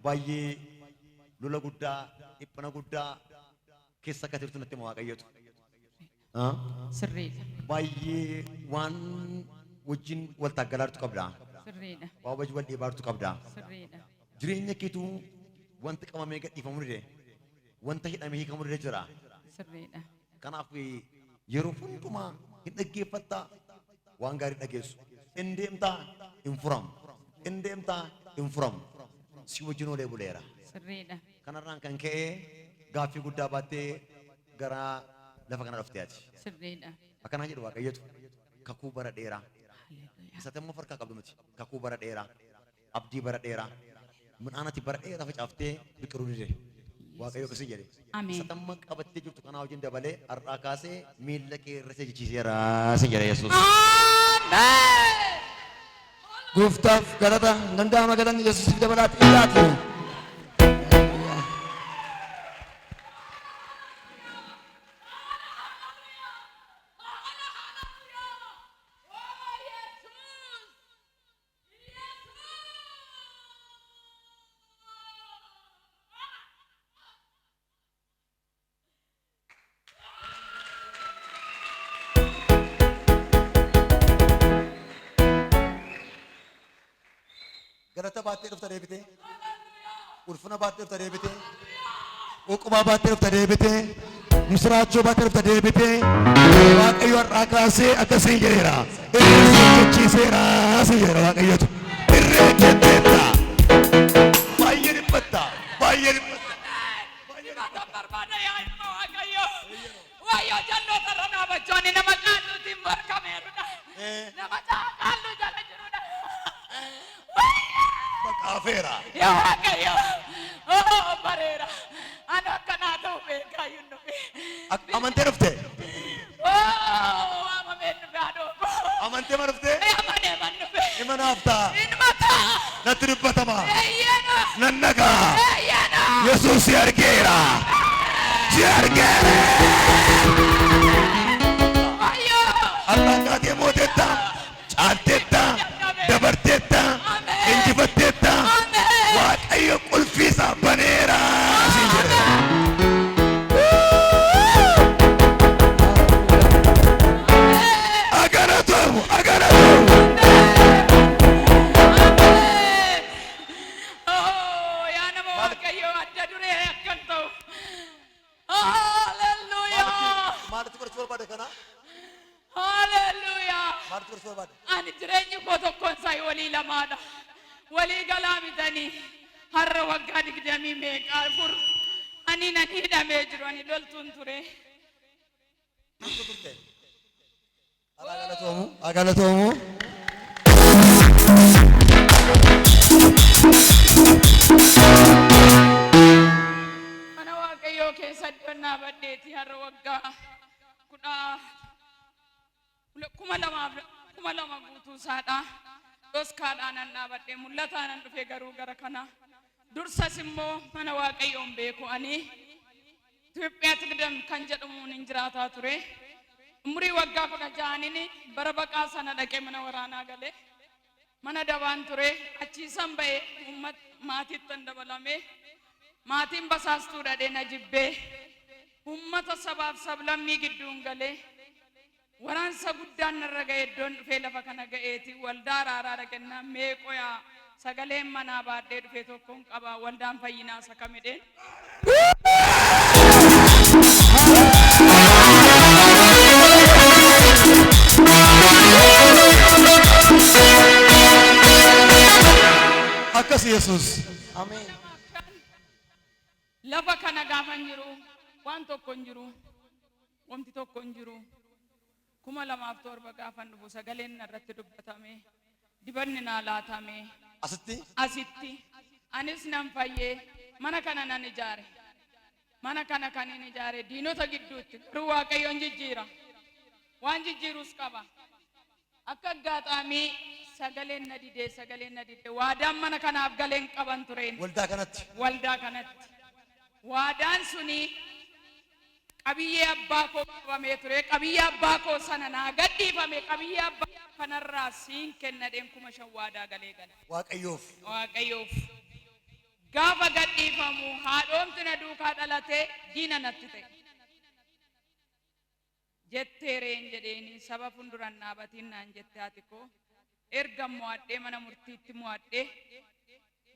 baay'ee lola guddaa dhiphina guddaa keessa akka jirtu natti waaqayyotu. Sirriidha. Baay'ee waan wajjin wal taggalaartu qabda. Sirriidha. Waa wajjin wal dhiibaartu qabda. Sirriidha. Jireenya keetuu wanti qabamee gadhiifamu ni wanta hidhamee hiikamu ni jira. Sirriidha. Kanaaf yeroo hundumaa hin dhaggeeffattaa waan gaarii dhageessu. In deemtaa hin furamu. In deemtaa hin furamu. Si wajjin olee buleera. Sirriidha. Kanarraan kan ka'ee gaaffii guddaa baattee gara lafa kana dhuftee ati. Sirriidha. Akkanaa jedhu waaqayyotu kakuu bara dheeraa. Isatti immoo farkaa qabdu miti. Kakuu bara dheeraa. Abdii bara dheeraa. Midhaan ati bara dheeraa facaaftee biqiluu dide. Waaqayyo akkasii jedhe. Isatti amma qabattee jirtu kanaa wajjin dabalee har'aa kaasee miilla kee irra jijjiiseera sin jedhe Yesuus. Gooftaaf galata danda'ama galanni Yesuusiif dabalaatti ilaatu. Galata baatee dhufta deebitee, ulfina baatee dhufta deebitee, uquba baatee dhufta deebitee, misiraachoo baatee dhufta deebitee, waaqayyo har'aa kaasee akkasiin jedheera. Irree hojjechiiseera siin jedheera waaqayyotu. Irree hojjetteetta. Baay'ee dhiphatta. Baay'ee dhiphatta. Barbaada yaa ilma waaqayyo. Wayyoo jalloota irra dhaabachoonni nama qaalluutiin morkameerudha. Nama qaallu jala jirudha. Afeera. Yaa waaqayyo. Bareera. Ani akkanaa ta'u beekaa hin dhufe. Amantee dhufte? Amameen dhufe adoo. Amantee ma dhufte? Amanee man dhufe. Ima naaf ta'a. Ilma ta'a. Natti dubbatama. Eeyyena. Nan nagaa. Eeyyena. Yesuus si argeera. Si argeera. Wayyoo. Har'aan kaatee mootetta. Caaltetta. Dabartetta. Injifattetta. Waaqayyo qulfii isaa baneera siin jedhe. Agaratomu, agaratomu. Yaa nama waaqayyo adda duree akkan ta'u. Hallelujah. Maalitti barachuu barbaade kana? Hallelujah. Maalitti barachuu barbaade? Ani jireenyi koo tokkoon isaa walii lamaadha. Walii galaa bitanii har'a waggaa 20 meeqaa fur. Ani nan hidhamee jiru ani loltuun ture. Turte turte. Agalatomu, agalatomu. Mana waaqayyoo keessa dhibannaa baddeeti har'a waggaa 1000 guutuu isaadha. Doskaadhaan nan dhaabadhee mul'ataan nan dhufe garuu gara kana. Dursas immoo mana waaqayyoon beeku ani Itoophiyaatti gidam kan jedhamuun hin jiraataa ture. Umurii waggaa 16 bara baqaa sana dhaqee mana waraanaa galee mana dabaan ture achiisan ba'ee maatiittan dabalame maatiin basaastuu dhadhee na jibbee ummata sabaaf sablammii gidduun galee waraansa guddaan narra ga'e iddoon dhufee lafa kana ga'eeti waldaa araaraa dhaqennaan meeqoyaa sagaleen manaa baadhee dhufee tokkoon qaba waldaan fayyinaa isa kamidheen. Akkas Yesuus. Ameen. Lafa kana gaafan jiru waan tokko hin jiru. Wanti tokko hin jiru. 2007 gaafan dhufu sagaleen irratti dubbatame. Dibanni naa laatame. Asitti. Anis nan fayyee mana kana nan ijaare. Mana kana kan hin ijaare diinota gidduutti garuu waaqayyoon jijjiira. Waan jijjiirus qaba. Akka gaaxaamii sagaleen na didee waadaan mana kanaaf galeen qaban tureen. Waldaa kanatti. Waadaan suni qabiyyee abbaa koo qabamee ture. Qabiyyee abbaa koo sana naa gadhiifame qabiyyee abbaa kanarraa siin kennadheen 5,000 waadaa galee gala. Waaqayyoof. gaafa gadhiifamu haadhoomti na duukaa dhalatee diina natti ta'e jetteereen jedheeni saba funduran dhaabatiin naan jette ati koo erga mo'adhee mana murtiitti mo'adhee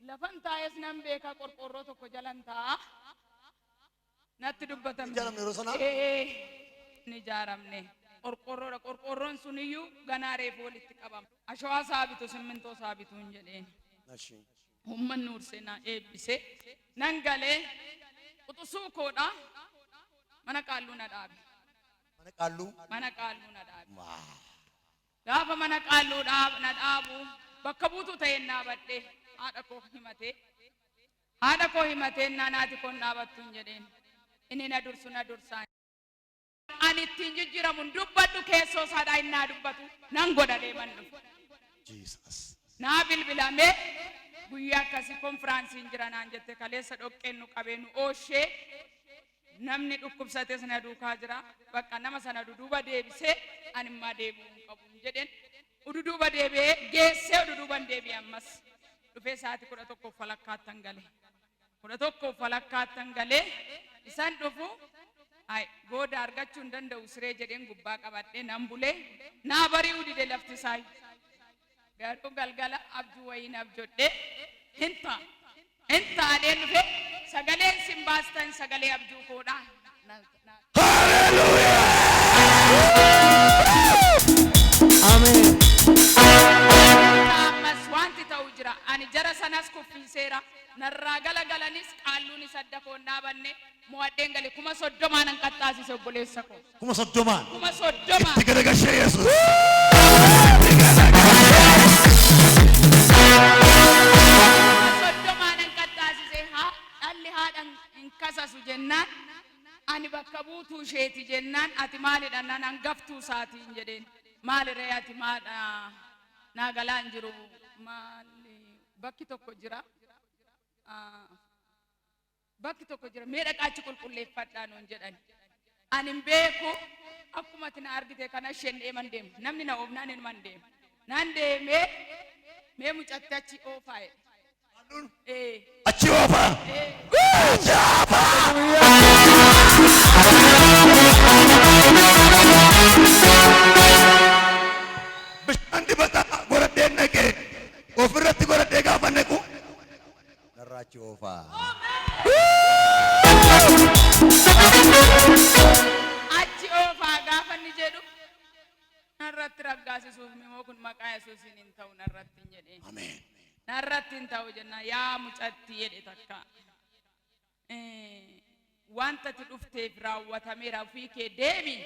lafan taa'es nan beeka qorqorroo tokko jalan taa'a natti dubbatame Ijaaramne yeroo sana? ni ijaaramne qorqorroon suniyyuu ganaa reefu walitti qabama ashawaa saabitu simmintoo saabitu hin jedheen umman nuursee naa eebbise nan galee quxusuu koodha mana qaalluu na dhaabe mana qaalluu na dhaabe gaafa mana qaalluu na dhaabu bakka buutuu ta'een dhaabadhe haadha koo himatee naanaati koon dhaabattu hin jedheen inni na dursaa ani ittiin jijjiiramu dubbadhu keessoo saadhaa innaa dubbatu nan godha deeman dhufu naa bilbilame guyyaa akkasii konfiraansiin jira naan jette kaleessa dhoqqeen nu qabee nu ooshee namni dhukkubsates na duukaa jira bakka nama sana duduuba deebisee animmaa deebi'uu hin qabu jedhen ududuuba deebi'ee geessee ududuuban deebi'e ammas dhufee sa'aatii 11 falakkaattan galee isan dhufu booda argachuu hin danda'u siree jedheen gubbaa qabadhee nan bulee naa bari'uu dide lafti isaa garuu galgala abjuu wayiin abjodhee hinta adeen dhufe sagaleen sin baastan sagalee abjuu koodha. Amen. Ammas wanti ta'u jira ani jara sanas kuffiseera narraa galagalanis qaalluun sadda koon dhaabanne mo'adheen gale 30 nan qaxxaasise obboleessa koo 30 itti garagalchee Yesuus kasasu jennaan ani bakka buutuu isheeti jennaan ati maalidha nan hangaftuu saatiin jedheen maaliree ati maadha naa galaan jiru maali bakki tokko jira mee dhaqaachi qulqulleeffadhaa nuun jedhan ani hin beeku akkuma ati na argite kana isheen deeman deemu namni na oofnaan inuman deemu nan deemee mee mucatti achi oofaa'e achi oofa bishaan dibataa godhadheen naqee ofirratti godhadhee gaafa naqu narraa achi oofa achi oofaa gaafa inni jedhu narratti raggaasisuuf mimoo kun maqaa Yesuusiin hin ta'u narratti hin jedheen ameen narratti hin ta'u jenna yaa mucatti jedhe takka wanta ati dhufteef raawwatameera ofii kee deemi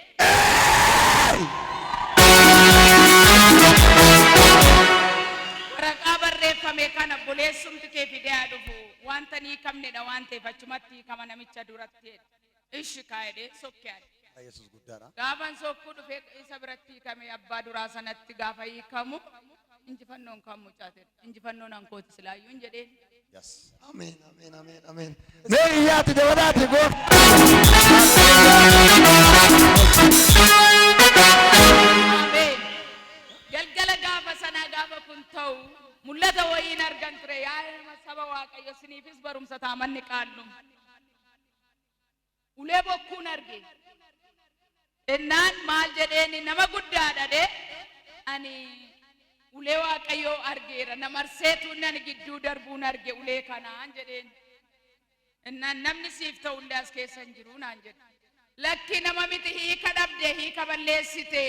waraqaa barreeffame kana buleessumti kee fidee dhufu wanta ni kamnedha waan ta'eef achumatti kama namicha duratti ishi kaayedhe sokkeadhe Yesuus guddaadha gaafan sokkuu dhufee isa biratti kame abbaa duraa sanatti gaafa hiikamu injifannoon kan mucaate injifannoon ankooti silaayyuu hin jedheen yes amen meeyyaati dabalaati go ameen galgala gaafa sanaa gaafa kun ta'u mul'ata wayiin argan ture yaa nama saba waaqayyo siniifis barumsa taamanni qaallum ulee bokkuun arge ennaan maal jedheeni nama guddaadha de ani ulee waaqayyoo argeera namarseetu nan gidduu darbuun arge ulee kanaan jedheen ennaan namni siif ta'u illee as keessa hin jiru naan jedhe lakki nama miti hiika dhabde hiika balleessite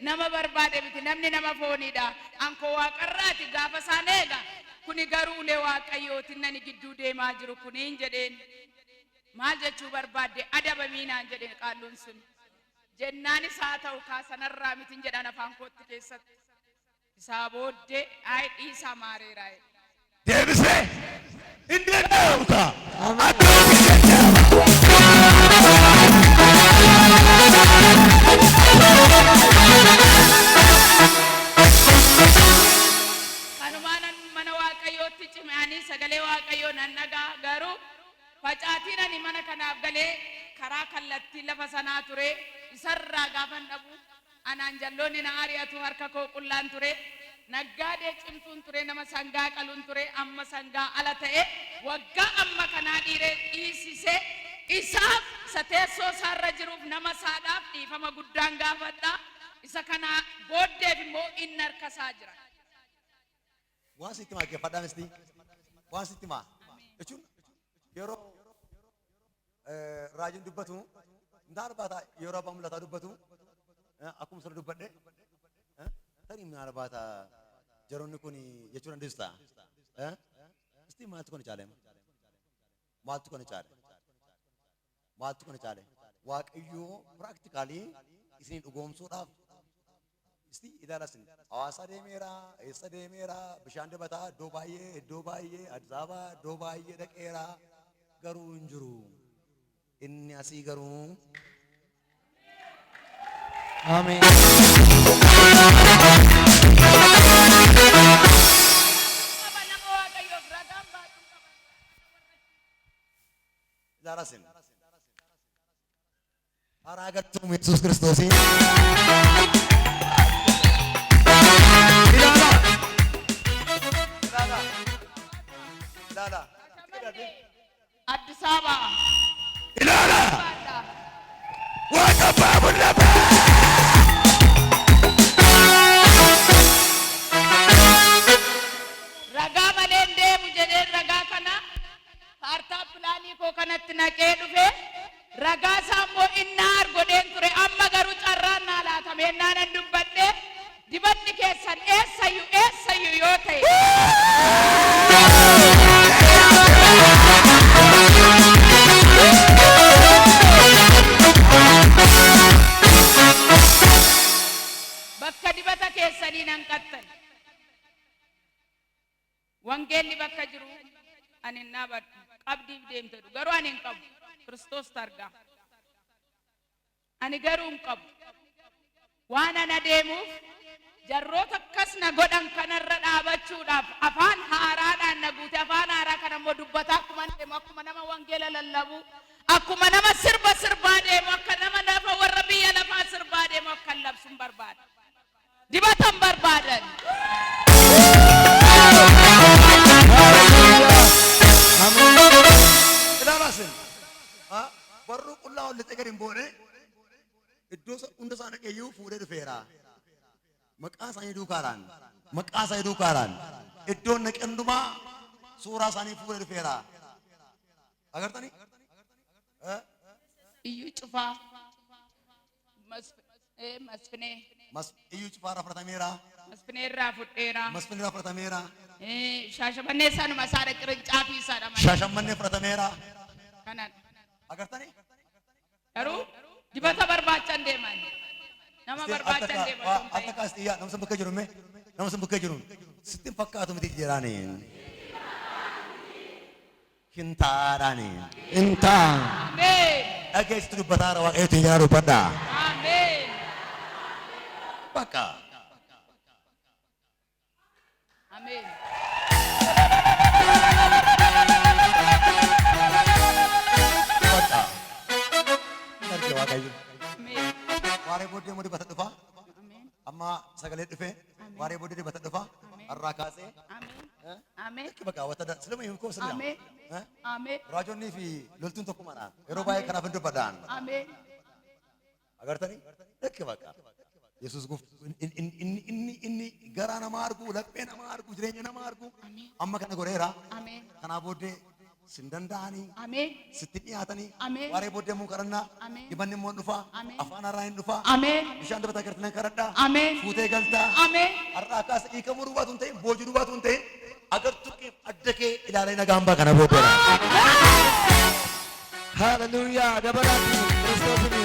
nama barbaade miti namni nama fooniidha anko waaqarraati gaafa isaan eega kuni garuu ulee waaqayyooti nani gidduu deemaa jiru kuniin jedheen maal jechuu barbaadde adabamii naan jedheen qaalluun sun jennaanis haa ta'u kaasanarraa mitiin jedhan afaan kootti keessatti isaa booddee ay dhiisaa maareeraa deebisee hin danda'amta kanumaanan mana waaqayyootti cimeanii sagalee waaqayyoo nan dhagaa garuu facaatiin ani mana kanaaf galee karaa kallattii lafa sanaa ture isarraa gaafan dhabu anaan jalloonni na ari'atu harka koo qullaan ture naggaadee cimtuun ture nama sangaa qaluun ture amma sangaa ala ta'e waggaa amma kanaa dhiiree dhiisise isaaf isa teessoo isaarra jiruuf nama isaadhaaf dhiifama guddaan gaafadha isa kana booddeef immoo inni harka isaa jira. Waan sitti maa geeffadhaa misti waan sitti maa jechuun yeroo raajiin dubbatu ndaal baata yeroo abbaan mul'ataa dubbatu akkuma sirra dubbadhe tarii maal baata jaroonni kun jechuun dandeessaa isti maaltu kana caale maaltu kana caale waaqayyoo piraaktikaalii isin dhugoomsuudhaaf isti ilaalasin hawaasa deemeera eessa deemeera bishaan dibataa iddoo baay'ee Addis Ababa iddoo baay'ee dhaqeera garuu hin jiru inni asii garuu Amen. ilaalasin haraa galchuun Yesuus Kiristoosiin ilaala Addis Ababa ilaala waaqa baabulaba ragaa malee deemu jedheen ragaa kana kaartaa pilaanii koo kanatti naqee dhufe ragaa isaa immoo innaar godheen ture amma garuu carraan naa laatamee naanan dubbadhe dibanni keessan eessayyuu yoo ta'e bakka dibata keessanii nan qattan wangeelli bakka jiru ani hin dhaabadhu qabdiif deemtedhu garuu ani hin qabu Kiristoos targaa ani garuu hin qabu waan ana deemuuf jarroota akkas na godhan kanarra dhaabachuudhaaf afaan haaraadhaan na guute afaan haaraa kana immoo dubbataa akkuma nama wangeela lallabu akkuma nama sirbaa deemu akka nama lafa warra biyya lafaa sirbaa deemu akkan labsuun barbaada dibatan barbaadan ilaalasin warri qullaa ol lixee gadi hin boone iddoo hunda isaa dhaqeeyyuu fuudhee dhufeera maqaa isaanii duukaadhaan iddoon naqendumaa suuraa isaanii fuudhee dhufeera agartanii iyyuu cufaa masfinee iyyuu cufaarraa fudhatameera masfineerraa fudheera masfinirraa fudhatameera shaashamannee sanuma isaadha qirincaatii isaadha malee shaashamannee fudhatameera kanan agartanii garuu dibata barbaachan deeman nama barbaachan deeman akka kaas xiyyaa nama san bakka jiru mee nama san bakka jiru sitti hin fakkaatu miti jedhaani hintaadhaani hintaa ameen dhageessitu dubbataara waaqayyooti hin jedhaa dubbadhaa ameen bakka ameen bakka narge waaqayyo ameen waaree booddee immoo dibata dhufa ameen amma sagalee dhufe waaree booddee dibata dhufa har'aa kaasee ameen ameen bakka wata silama hin koo silama ameen ameen raajonnii fi loltuun tokkumadhaan yeroo baay'ee kanaaf hin dubbadhaan ameen agartanii dhakki bakka Yesuus guf inni garaa nama argu laphee nama argu jireenya nama argu amma kana godheera ameen kanaa booddee sin danda'anii ameen sitti dhiyaatanii Ameen. waaree booddee immoo kadhannaa Ameen. dibanni immoo dhufa Ameen. afaan harraa hin dhufa ameen bishaan dibataa gartinan kadhadhaa ameen fuutee galtaa ameen har'aa kaasa hiikamuu duwwaatu hin ta'in boojii duwwaatu hin ta'in agartuu adda kee ilaalee nagaan baa kana booddeera. Hallelujah. Dabalati Kristoosini.